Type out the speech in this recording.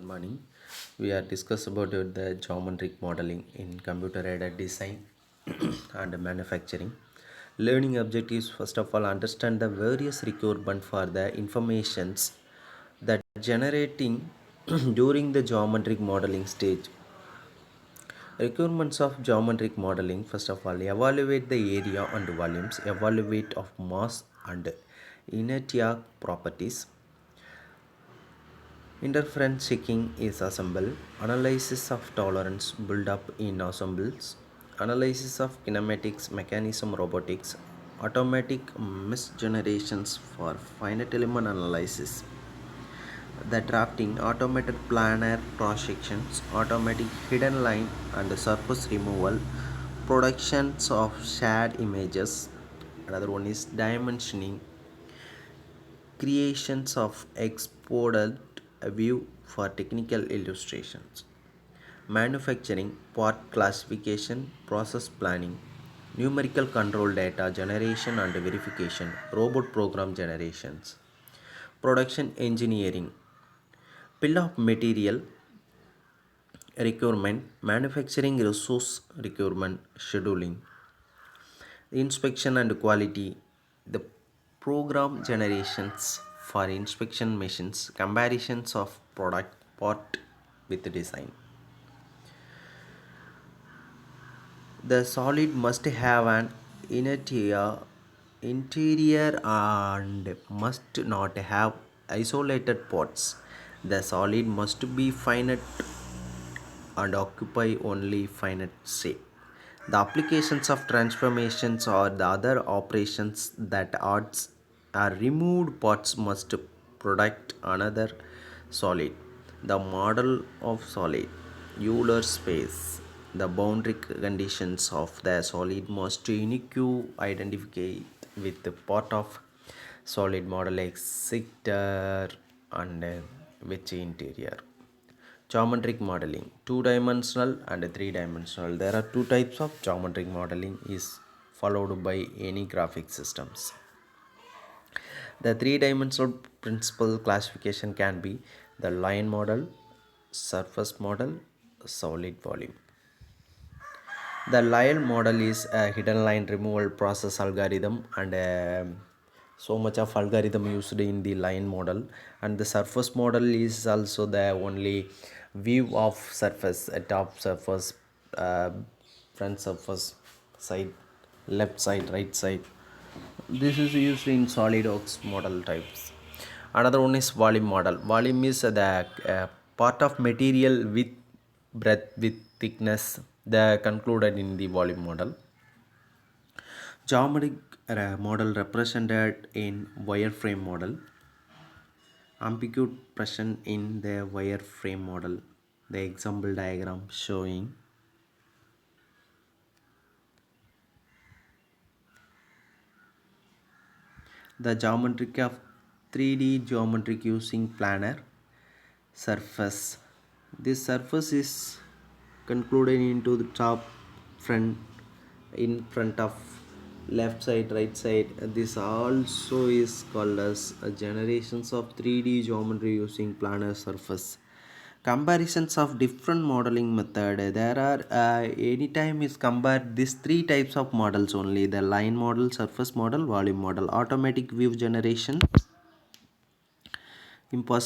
morning. We are discuss about the geometric modeling in computer-aided design and manufacturing. Learning objectives first of all understand the various requirement for the informations that generating during the geometric modeling stage. Requirements of geometric modeling first of all evaluate the area and volumes, evaluate of mass and inertia properties. Interference checking is assembled, analysis of tolerance build up in ensembles, analysis of kinematics, mechanism, robotics, automatic misgenerations for finite element analysis, the drafting, automated planar cross sections, automatic hidden line and surface removal, productions of shared images. Another one is dimensioning, creations of exploded view for technical illustrations, manufacturing, part classification, process planning, numerical control data generation and verification, robot program generations, production engineering, bill of material requirement, manufacturing resource requirement, scheduling, inspection and quality, the program generations for inspection machines, comparisons of product part with design. The solid must have an interior and must not have isolated parts. The solid must be finite and occupy only finite shape. The applications of transformations or the other operations that adds are removed parts must product another solid. The model of solid, Euler space, the boundary conditions of the solid must unique identify with the part of solid model sector and which interior. Geometric modeling, two-dimensional and three-dimensional. There are two types of geometric modeling is followed by any graphic systems. The three-dimensional principal classification can be the line model, surface model, solid volume. The line model is a hidden line removal process algorithm and so much of algorithm used in the line model, and the surface model is also the only view of surface, a top surface, uh, front surface, side, left side, right side. This is used in SolidWorks model types. Another one is volume model. Volume is the part of material with breadth with thickness the concluded in the volume model. Geometric model represented in wireframe model. Amplitude present in the wireframe model. The example diagram showing the geometric of 3D geometric using planar surface. This surface is concluded into the top, front, in front of left side, right side. This also is called as generations of 3D geometry using planar surface. Comparisons of different modeling method. There are anytime is compared these three types of models only: the line model, surface model, volume model. Automatic view generation, impossible